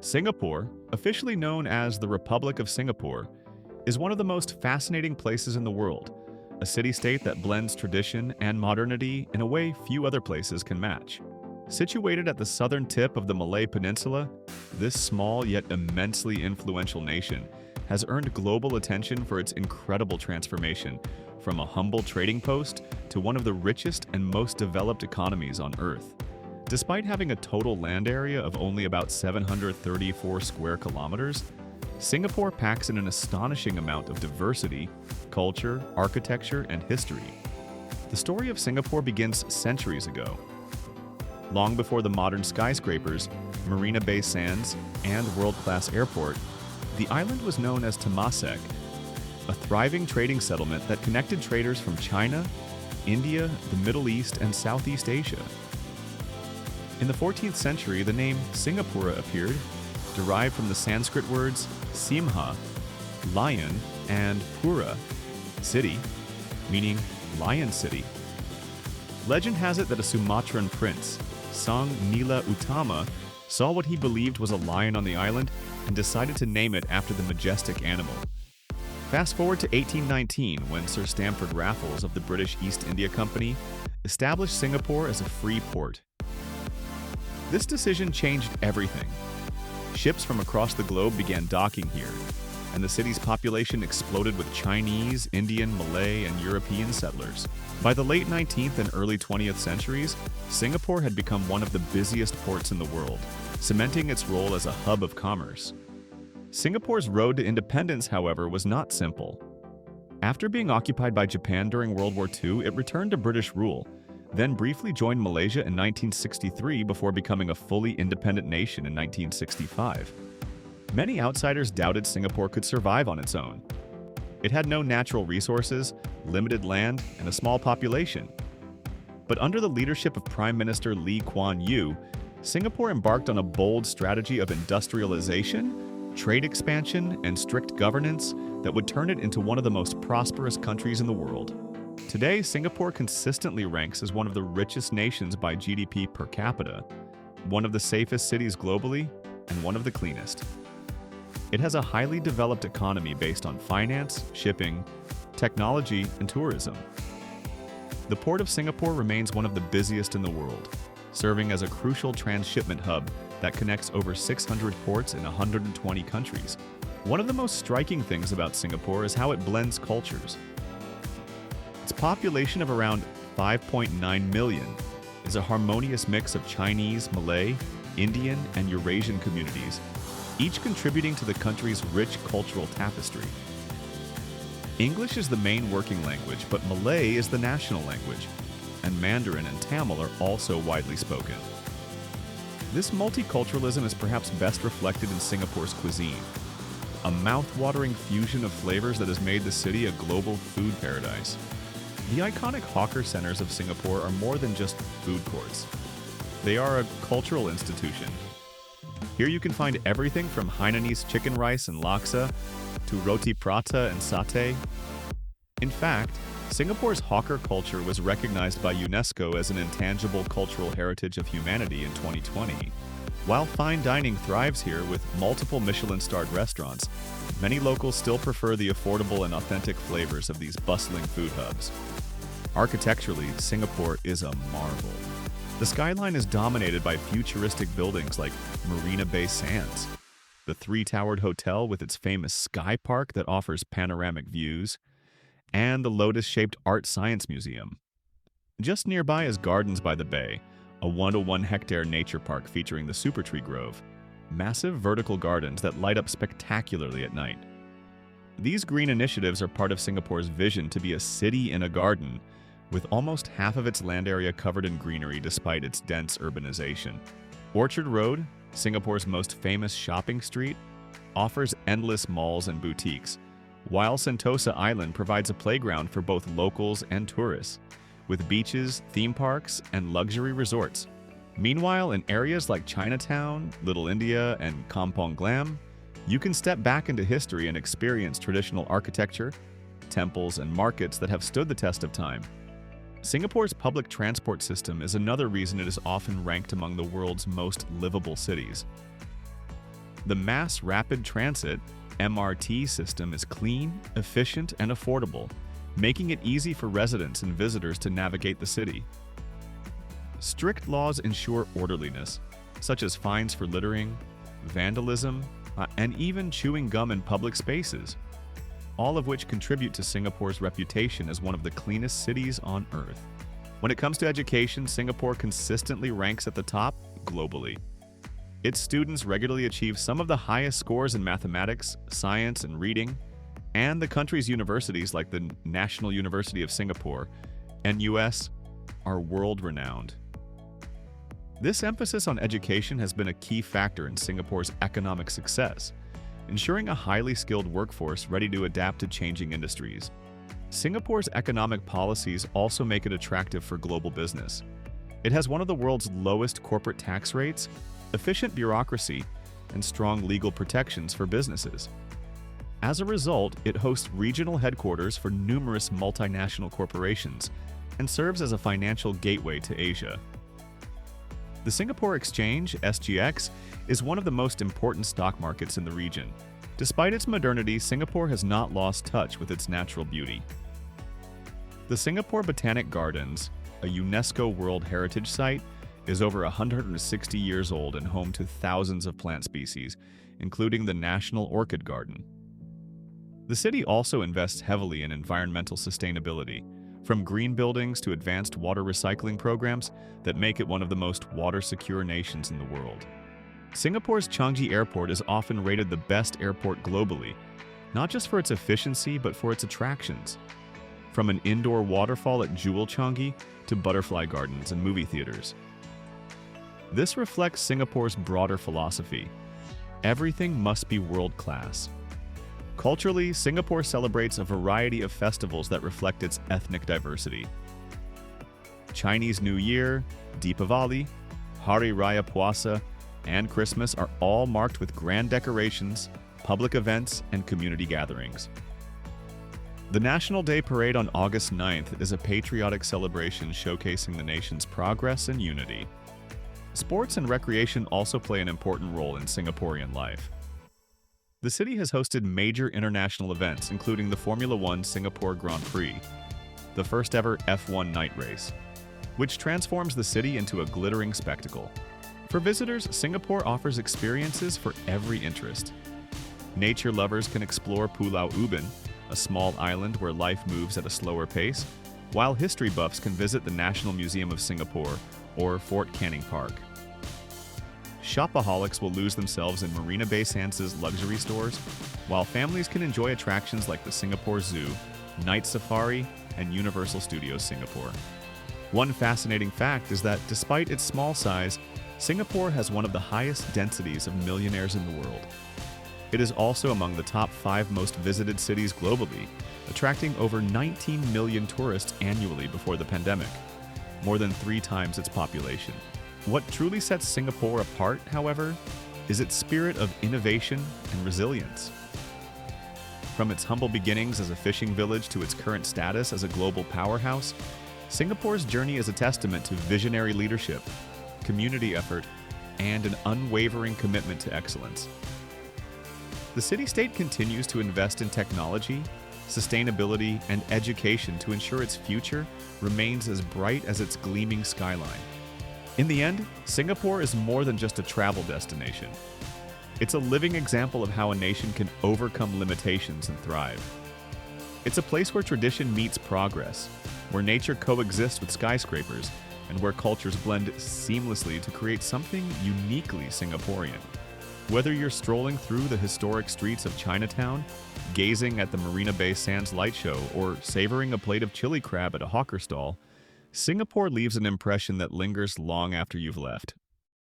Singapore, officially known as the Republic of Singapore, is one of the most fascinating places in the world, a city-state that blends tradition and modernity in a way few other places can match. Situated at the southern tip of the Malay Peninsula, this small yet immensely influential nation has earned global attention for its incredible transformation from a humble trading post to one of the richest and most developed economies on Earth. Despite having a total land area of only about 734 square kilometers, Singapore packs in an astonishing amount of diversity, culture, architecture, and history. The story of Singapore begins centuries ago. Long before the modern skyscrapers, Marina Bay Sands, and world-class airport, the island was known as Temasek, a thriving trading settlement that connected traders from China, India, the Middle East, and Southeast Asia. In the 14th century, the name Singapura appeared, derived from the Sanskrit words simha, lion, and pura, city, meaning lion city. Legend has it that a Sumatran prince, Sang Nila Utama, saw what he believed was a lion on the island and decided to name it after the majestic animal. Fast forward to 1819, when Sir Stamford Raffles of the British East India Company established Singapore as a free port. This decision changed everything. Ships from across the globe began docking here, and the city's population exploded with Chinese, Indian, Malay, and European settlers. By the late 19th and early 20th centuries, Singapore had become one of the busiest ports in the world, cementing its role as a hub of commerce. Singapore's road to independence, however, was not simple. After being occupied by Japan during World War II, it returned to British rule, then briefly joined Malaysia in 1963 before becoming a fully independent nation in 1965. Many outsiders doubted Singapore could survive on its own. It had no natural resources, limited land, and a small population. But under the leadership of Prime Minister Lee Kuan Yew, Singapore embarked on a bold strategy of industrialization, trade expansion, and strict governance that would turn it into one of the most prosperous countries in the world. Today, Singapore consistently ranks as one of the richest nations by GDP per capita, one of the safest cities globally, and one of the cleanest. It has a highly developed economy based on finance, shipping, technology, and tourism. The Port of Singapore remains one of the busiest in the world, serving as a crucial transshipment hub that connects over 600 ports in 120 countries. One of the most striking things about Singapore is how it blends cultures. Its population of around 5.9 million is a harmonious mix of Chinese, Malay, Indian, and Eurasian communities, each contributing to the country's rich cultural tapestry. English is the main working language, but Malay is the national language, and Mandarin and Tamil are also widely spoken. This multiculturalism is perhaps best reflected in Singapore's cuisine, a mouth-watering fusion of flavors that has made the city a global food paradise. The iconic hawker centers of Singapore are more than just food courts. They are a cultural institution. Here you can find everything from Hainanese chicken rice and laksa to roti prata and satay. In fact, Singapore's hawker culture was recognized by UNESCO as an intangible cultural heritage of humanity in 2020. While fine dining thrives here with multiple Michelin-starred restaurants, many locals still prefer the affordable and authentic flavors of these bustling food hubs. Architecturally, Singapore is a marvel. The skyline is dominated by futuristic buildings like Marina Bay Sands, the three-towered hotel with its famous Sky Park that offers panoramic views, and the lotus-shaped Art Science Museum. Just nearby is Gardens by the Bay, a 1-to-1-hectare nature park featuring the Super Tree Grove, massive vertical gardens that light up spectacularly at night. These green initiatives are part of Singapore's vision to be a city in a garden, with almost half of its land area covered in greenery despite its dense urbanization. Orchard Road, Singapore's most famous shopping street, offers endless malls and boutiques, while Sentosa Island provides a playground for both locals and tourists, with beaches, theme parks, and luxury resorts. Meanwhile, in areas like Chinatown, Little India, and Kampong Glam, you can step back into history and experience traditional architecture, temples, and markets that have stood the test of time. Singapore's public transport system is another reason it is often ranked among the world's most livable cities. The Mass Rapid Transit (MRT) system is clean, efficient, and affordable, making it easy for residents and visitors to navigate the city. Strict laws ensure orderliness, such as fines for littering, vandalism, and even chewing gum in public spaces, all of which contribute to Singapore's reputation as one of the cleanest cities on Earth. When it comes to education, Singapore consistently ranks at the top globally. Its students regularly achieve some of the highest scores in mathematics, science, and reading, and the country's universities like the National University of Singapore, NUS, are world-renowned. This emphasis on education has been a key factor in Singapore's economic success, ensuring a highly skilled workforce ready to adapt to changing industries. Singapore's economic policies also make it attractive for global business. It has one of the world's lowest corporate tax rates, efficient bureaucracy, and strong legal protections for businesses. As a result, it hosts regional headquarters for numerous multinational corporations and serves as a financial gateway to Asia. The Singapore Exchange, SGX, is one of the most important stock markets in the region. Despite its modernity, Singapore has not lost touch with its natural beauty. The Singapore Botanic Gardens, a UNESCO World Heritage Site, is over 160 years old and home to thousands of plant species, including the National Orchid Garden. The city also invests heavily in environmental sustainability, from green buildings to advanced water recycling programs that make it one of the most water-secure nations in the world. Singapore's Changi Airport is often rated the best airport globally, not just for its efficiency but for its attractions. From an indoor waterfall at Jewel Changi to butterfly gardens and movie theaters. This reflects Singapore's broader philosophy. Everything must be world-class. Culturally, Singapore celebrates a variety of festivals that reflect its ethnic diversity. Chinese New Year, Deepavali, Hari Raya Puasa, and Christmas are all marked with grand decorations, public events, and community gatherings. The National Day Parade on August 9th is a patriotic celebration showcasing the nation's progress and unity. Sports and recreation also play an important role in Singaporean life. The city has hosted major international events, including the Formula One Singapore Grand Prix, the first ever F1 night race, which transforms the city into a glittering spectacle. For visitors, Singapore offers experiences for every interest. Nature lovers can explore Pulau Ubin, a small island where life moves at a slower pace, while history buffs can visit the National Museum of Singapore or Fort Canning Park. Shopaholics will lose themselves in Marina Bay Sands' luxury stores, while families can enjoy attractions like the Singapore Zoo, Night Safari, and Universal Studios Singapore. One fascinating fact is that despite its small size, Singapore has one of the highest densities of millionaires in the world. It is also among the top 5 most visited cities globally, attracting over 19 million tourists annually before the pandemic, more than 3 times its population. What truly sets Singapore apart, however, is its spirit of innovation and resilience. From its humble beginnings as a fishing village to its current status as a global powerhouse, Singapore's journey is a testament to visionary leadership, community effort, and an unwavering commitment to excellence. The city-state continues to invest in technology, sustainability, and education to ensure its future remains as bright as its gleaming skyline. In the end, Singapore is more than just a travel destination. It's a living example of how a nation can overcome limitations and thrive. It's a place where tradition meets progress, where nature coexists with skyscrapers, and where cultures blend seamlessly to create something uniquely Singaporean. Whether you're strolling through the historic streets of Chinatown, gazing at the Marina Bay Sands light show, or savoring a plate of chili crab at a hawker stall, Singapore leaves an impression that lingers long after you've left.